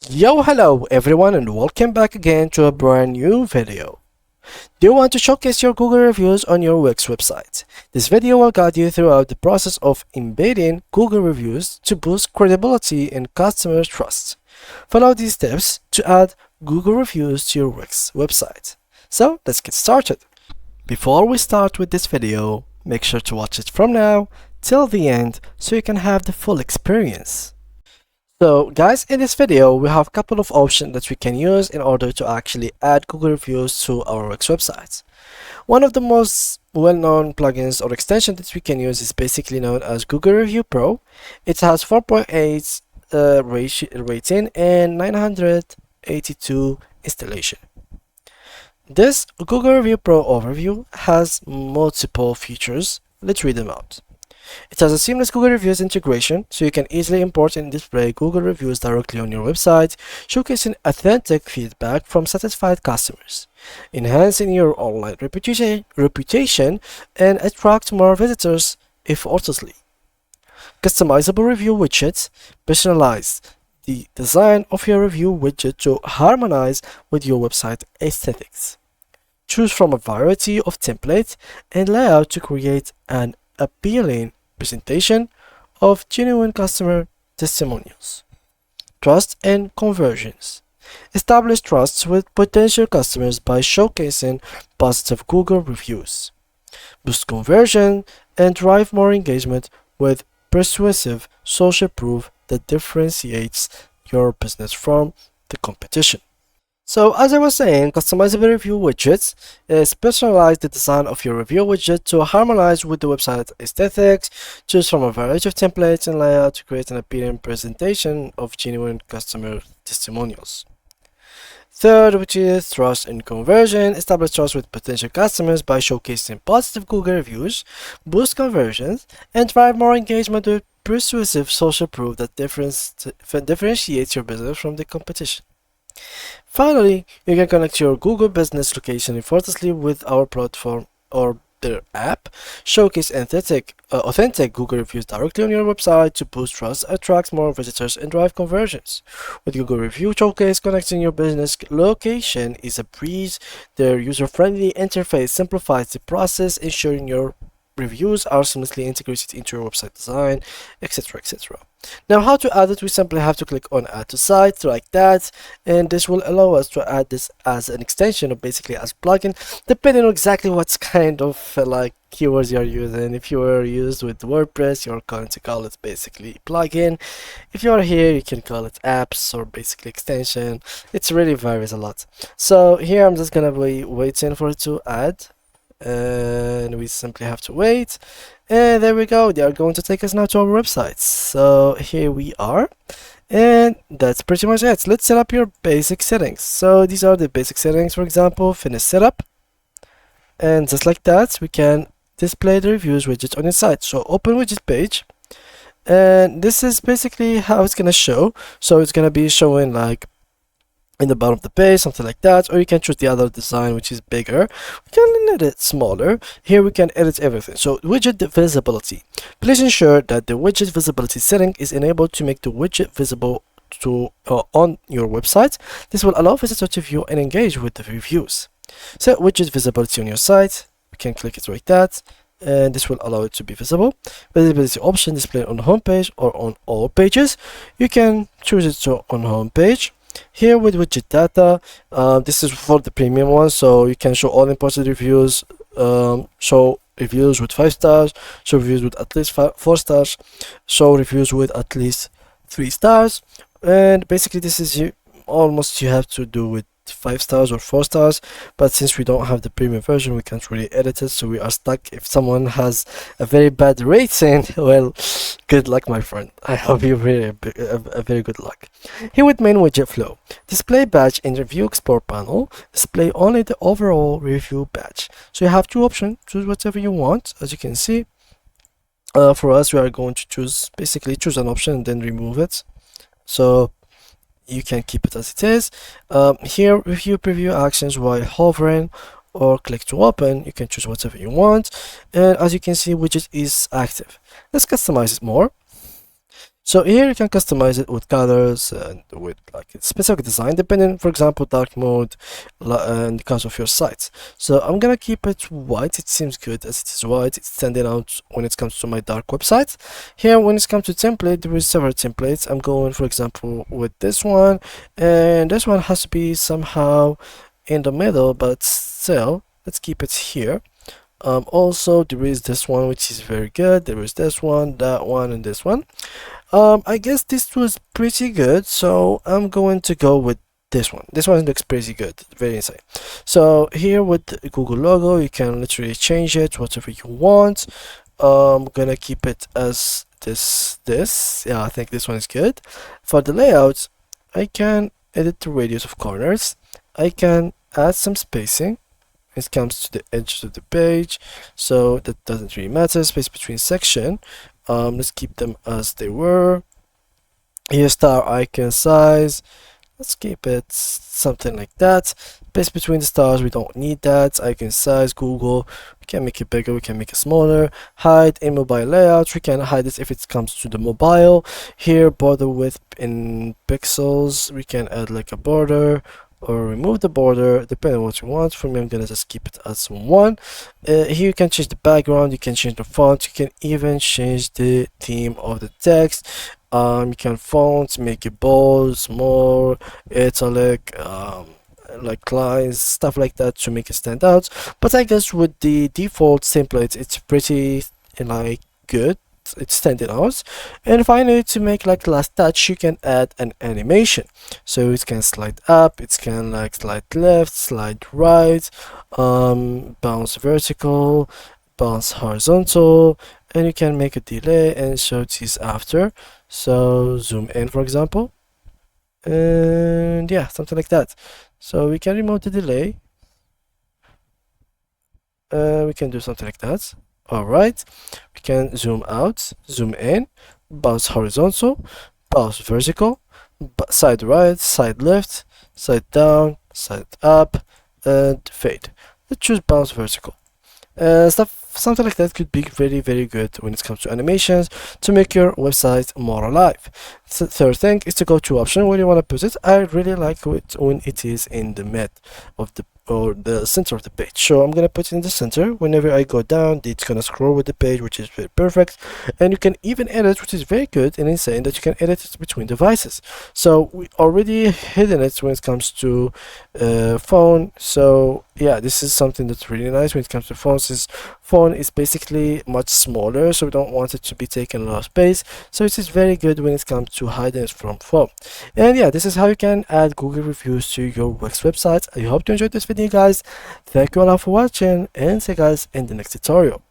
Yo, hello everyone and welcome back again to a brand new video. Do you want to showcase your Google reviews on your Wix website? This video will guide you throughout the process of embedding Google reviews to boost credibility and customer trust. Follow these steps to add Google reviews to your Wix website. So let's get started. Before we start with this video, make sure to watch it from now till the end so you can have the full experience. So guys, in this video, we have a couple of options that we can use in order to actually add Google reviews to our Wix websites. One of the most well-known plugins or extension that we can use is basically known as Google Review Pro. It has 4.8 rating and 982 installation. This Google Review Pro overview has multiple features. Let's read them out. It has a seamless Google Reviews integration, so you can easily import and display Google reviews directly on your website, showcasing authentic feedback from satisfied customers, enhancing your online reputation and attract more visitors effortlessly. Customizable review widgets personalize the design of your review widget to harmonize with your website aesthetics. Choose from a variety of templates and layout to create an appealing presentation of genuine customer testimonials. Trust and conversions. Establish trust with potential customers by showcasing positive Google reviews. Boost conversion and drive more engagement with persuasive social proof that differentiates your business from the competition. So as I was saying, customizable review widgets personalize the design of your review widget to harmonize with the website aesthetics. Choose from a variety of templates and layout to create an appealing presentation of genuine customer testimonials. Third, which is trust and conversion. Establish trust with potential customers by showcasing positive Google reviews, boost conversions, and drive more engagement with persuasive social proof that differentiates your business from the competition. Finally, you can connect your Google Business location effortlessly with our platform or their app. Showcase authentic Google reviews directly on your website to boost trust, attract more visitors, and drive conversions. With Google Review Showcase, connecting your business location is a breeze. Their user-friendly interface simplifies the process, ensuring your reviews are seamlessly integrated into your website design, etc. etc. Now, how to add it? We simply have to click on add to site like that, and this will allow us to add this as an extension or basically as plugin, depending on exactly what kind of like keywords you're using. If you are used with WordPress, you're going to call it basically plugin. If you are here, you can call it apps or basically extension. It really varies a lot. So here I'm just gonna be waiting for it to add, and we simply have to wait. And there we go, they are going to take us now to our website. So here we are, and that's pretty much it. Let's set up your basic settings. So these are the basic settings. For example, finish setup, and just like that we can display the reviews widget on your site. So open widget page, and this is basically how it's gonna show. So it's gonna be showing like in the bottom of the page, something like that, or you can choose the other design which is bigger. We can edit it smaller. Here we can edit everything. So widget visibility, please ensure that the widget visibility setting is enabled to make the widget visible to on your website. This will allow visitors to view and engage with the reviews. Set widget visibility on your site. We can click it like that, and this will allow it to be visible. Visibility option, display on the home page or on all pages. You can choose it to on home page. Here with widget data, this is for the premium one, so you can show all imported reviews, show reviews with 5 stars, show reviews with at least 4 stars, show reviews with at least 3 stars, and basically this is almost you have to do with 5 stars or 4 stars, but since we don't have the premium version, we can't really edit it, so we are stuck. If someone has a very bad rating, well, good luck, my friend. I hope you really a very good luck. Here with main widget flow, display badge in review export panel, display only the overall review badge. So you have 2 options, choose whatever you want. As you can see, for us we are going to choose an option and then remove it, so you can keep it as it is. Here review preview actions while hovering or click to open. You can choose whatever you want, and as you can see, widget is active. Let's customize it more. So here you can customize it with colors and with like a specific design depending, for example, dark mode and because of your sites. So I'm gonna keep it white. It seems good as it is white. It's standing out when it comes to my dark website. Here when it comes to template, there is several templates. I'm going, for example, with this one, and this one has to be somehow in the middle, but still let's keep it here. Also there is this one which is very good. There is this one, that one, and this one. I guess this was pretty good, so I'm going to go with this one. This one looks pretty good, very insane. So here with the Google logo, you can literally change it whatever you want. I'm gonna keep it as this. Yeah, I think this one is good. For the layout, I can edit the radius of corners. I can add some spacing. It comes to the edge of the page, so that doesn't really matter. Space between section, let's keep them as they were. Here, star icon size, let's keep it something like that. Space between the stars, we don't need that. Icon size, Google, we can make it bigger, we can make it smaller. Hide in mobile layout, we can hide it if it comes to the mobile. Here, border width in pixels, we can add like a border or remove the border depending on what you want. For me, I'm gonna just keep it as 1. Here you can change the background, you can change the font, you can even change the theme of the text. You can font, make it bold, small, italic, like lines, stuff like that to make it stand out. But I guess with the default template, it's pretty like good. It's standing out. And finally, to make like the last touch, you can add an animation. So it can slide up, it can like slide left, slide right, bounce vertical, bounce horizontal, and you can make a delay and show these after. So zoom in, for example, and yeah, something like that. So we can remove the delay. We can do something like that. Alright, we can zoom out, zoom in, bounce horizontal, bounce vertical, side right, side left, side down, side up, and fade. Let's choose bounce vertical. Something like that could be very good when it comes to animations to make your website more alive. Third thing is to go to option where you want to put it. I really like it when it is in the mid of the center of the page, so I'm gonna put it in the center. Whenever I go down, it's gonna scroll with the page, which is very perfect. And you can even edit, which is very good and insane, that you can edit it between devices. So we already hidden it when it comes to phone. So yeah, this is something that's really nice when it comes to phones. Is phone is basically much smaller, so we don't want it to be taking a lot of space. So it is very good when it comes to hiding it from phone. And yeah, this is how you can add Google reviews to your Wix website. I hope you enjoyed this video, guys. Thank you all for watching, and see you guys in the next tutorial.